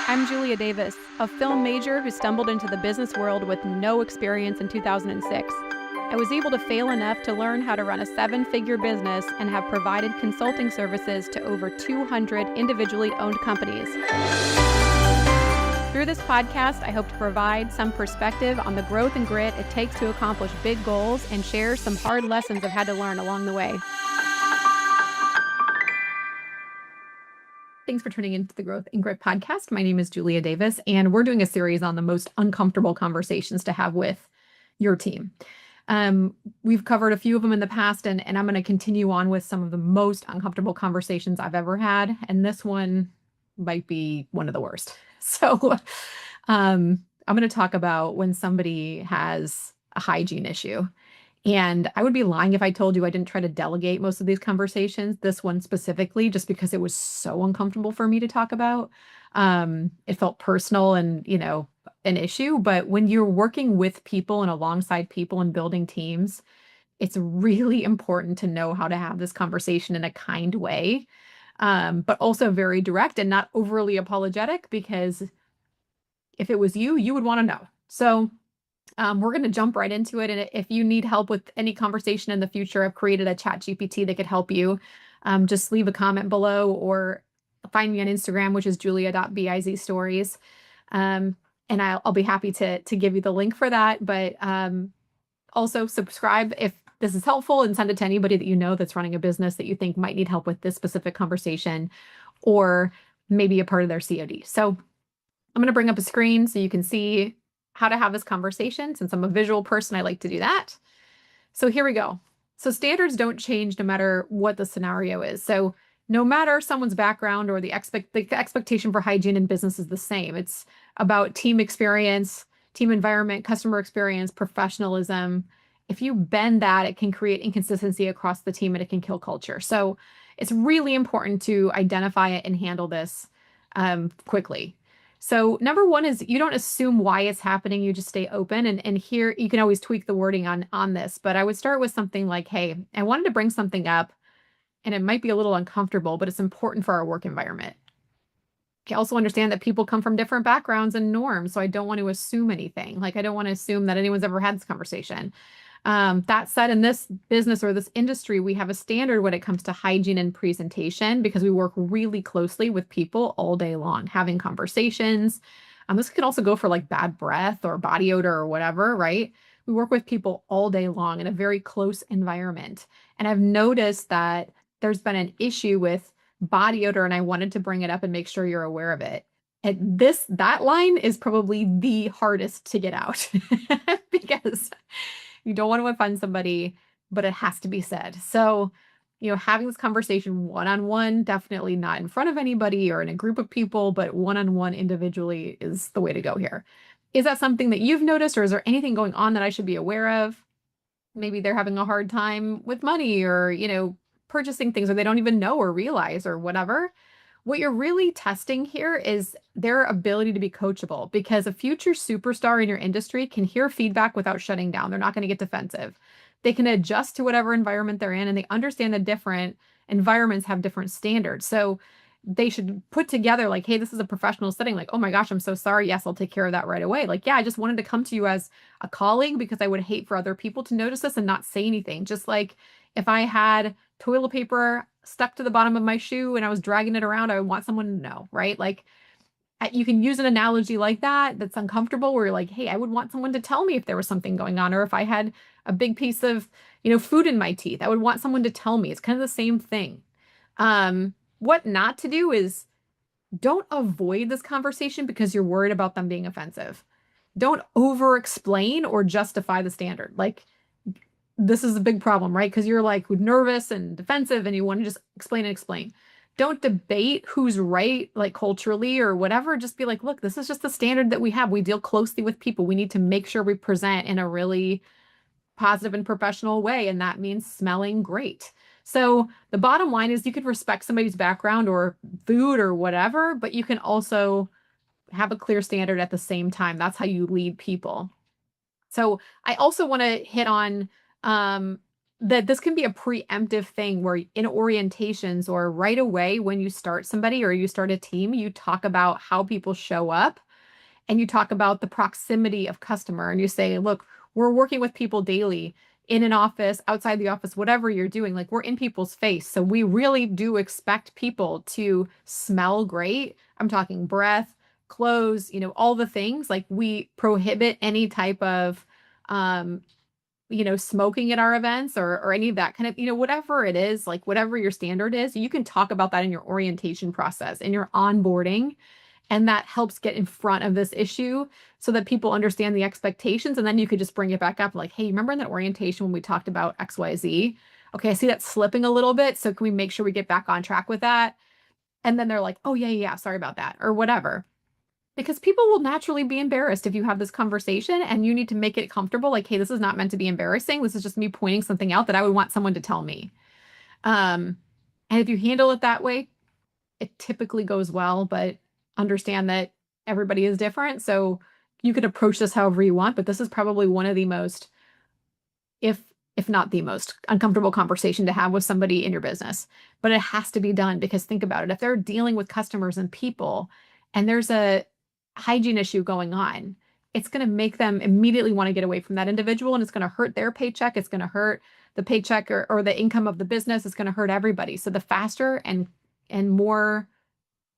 I'm Julia Davis, a film major who stumbled into the business world with no experience in 2006. I was able to fail enough to learn how to run a seven-figure business and have provided consulting services to over 200 individually owned companies. Through this podcast, I hope to provide some perspective on the growth and grit it takes to accomplish big goals and share some hard lessons I've had to learn along the way. Thanks for tuning into the Growth and Grit podcast. My name is Julia Davis, and we're doing a series on the most uncomfortable conversations to have with your team. We've covered a few of them in the past, and I'm going to continue on with some of the most uncomfortable conversations I've ever had. And this one might be one of the worst. So I'm going to talk about when somebody has a hygiene issue. And I would be lying if I told you I didn't try to delegate most of these conversations, this one specifically, just because it was so uncomfortable for me to talk about. It felt personal and, an issue. But when you're working with people and alongside people and building teams, it's really important to know how to have this conversation in a kind way, but also very direct and not overly apologetic, because if it was you, you would want to know. So we're going to jump right into it. And if you need help with any conversation in the future, I've created a chat GPT that could help you. Just leave a comment below or find me on Instagram, which is julia.bizstories. And I'll be happy to give you the link for that. But also subscribe if this is helpful, and send it to anybody that you know that's running a business that you think might need help with this specific conversation, or maybe a part of their COD. So I'm going to bring up a screen so you can see how to have this conversation. Since I'm a visual person, I like to do that. So here we go. So standards don't change no matter what the scenario is. So no matter someone's background or the expectation for hygiene in business is the same. It's about team experience, team environment, customer experience, professionalism. If you bend that, it can create inconsistency across the team and it can kill culture. So it's really important to identify it and handle this quickly. So number one is you don't assume why it's happening. You just stay open. And here you can always tweak the wording on this, but I would start with something like, hey, I wanted to bring something up and it might be a little uncomfortable, but it's important for our work environment. You also understand that people come from different backgrounds and norms. So I don't want to assume anything. Like, I don't want to assume that anyone's ever had this conversation. That said, in this business or this industry, we have a standard when it comes to hygiene and presentation, because we work really closely with people all day long, having conversations. This could also go for like bad breath or body odor or whatever, right? We work with people all day long in a very close environment. And I've noticed that there's been an issue with body odor, and I wanted to bring it up and make sure you're aware of it. And that line is probably the hardest to get out because you don't want to offend somebody, but it has to be said. So, having this conversation one-on-one, definitely not in front of anybody or in a group of people, but one-on-one individually is the way to go here. Is that something that you've noticed, or is there anything going on that I should be aware of? Maybe they're having a hard time with money, or, purchasing things, or they don't even know or realize, or whatever. What you're really testing here is their ability to be coachable, because a future superstar in your industry can hear feedback without shutting down. They're not going to get defensive. They can adjust to whatever environment they're in, and they understand that different environments have different standards. So they should put together like, hey, this is a professional setting. Like, oh my gosh, I'm so sorry. Yes, I'll take care of that right away. Like, yeah, I just wanted to come to you as a colleague because I would hate for other people to notice this and not say anything. Just like if I had toilet paper stuck to the bottom of my shoe and I was dragging it around, I would want someone to know, right? Like, you can use an analogy like that that's uncomfortable, where you're like, hey, I would want someone to tell me if there was something going on, or if I had a big piece of, food in my teeth, I would want someone to tell me. It's kind of the same thing. What not to do is don't avoid this conversation because you're worried about them being offensive. Don't over explain or justify the standard. Like, this is a big problem, right? Because you're like nervous and defensive and you want to just explain and explain. Don't debate who's right, like culturally or whatever. Just be like, look, this is just the standard that we have. We deal closely with people. We need to make sure we present in a really positive and professional way. And that means smelling great. So the bottom line is you could respect somebody's background or food or whatever, but you can also have a clear standard at the same time. That's how you lead people. So I also want to hit on that this can be a preemptive thing where in orientations or right away when you start somebody or you start a team, you talk about how people show up and you talk about the proximity of customer and you say, look, we're working with people daily in an office, outside the office, whatever you're doing, like we're in people's face. So we really do expect people to smell great. I'm talking breath, clothes, all the things. Like we prohibit any type of um smoking at our events or any of that kind of, whatever it is, like whatever your standard is, you can talk about that in your orientation process and your onboarding. And that helps get in front of this issue so that people understand the expectations. And then you could just bring it back up like, hey, remember in that orientation when we talked about XYZ? Okay, I see that slipping a little bit. So can we make sure we get back on track with that? And then they're like, oh, yeah, yeah, sorry about that, or whatever. Because people will naturally be embarrassed if you have this conversation and you need to make it comfortable. Like, hey, this is not meant to be embarrassing. This is just me pointing something out that I would want someone to tell me. Um, and if you handle it that way, it typically goes well, but understand that everybody is different. So you can approach this however you want, but this is probably one of the most, if if not the most uncomfortable conversation to have with somebody in your business. But it has to be done because think about it. If they're dealing with customers and people and there's a hygiene issue going on, it's going to make them immediately want to get away from that individual and it's going to hurt their paycheck. It's going to hurt the paycheck or the income of the business. It's going to hurt everybody. So the faster and more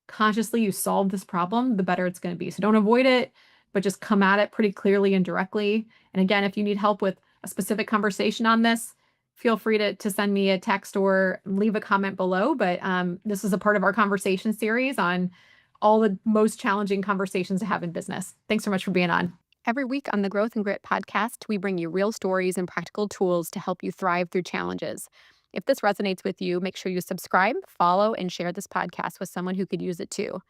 consciously you solve this problem, the better it's going to be. So don't avoid it, but just come at it pretty clearly and directly. And again, if you need help with a specific conversation on this, feel free to send me a text or leave a comment below. But this is a part of our conversation series on all the most challenging conversations to have in business. Thanks so much for being on. Every week on the Growth and Grit podcast, we bring you real stories and practical tools to help you thrive through challenges. If this resonates with you, make sure you subscribe, follow, and share this podcast with someone who could use it too.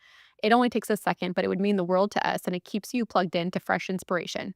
It only takes a second, but it would mean the world to us, and it keeps you plugged in to fresh inspiration.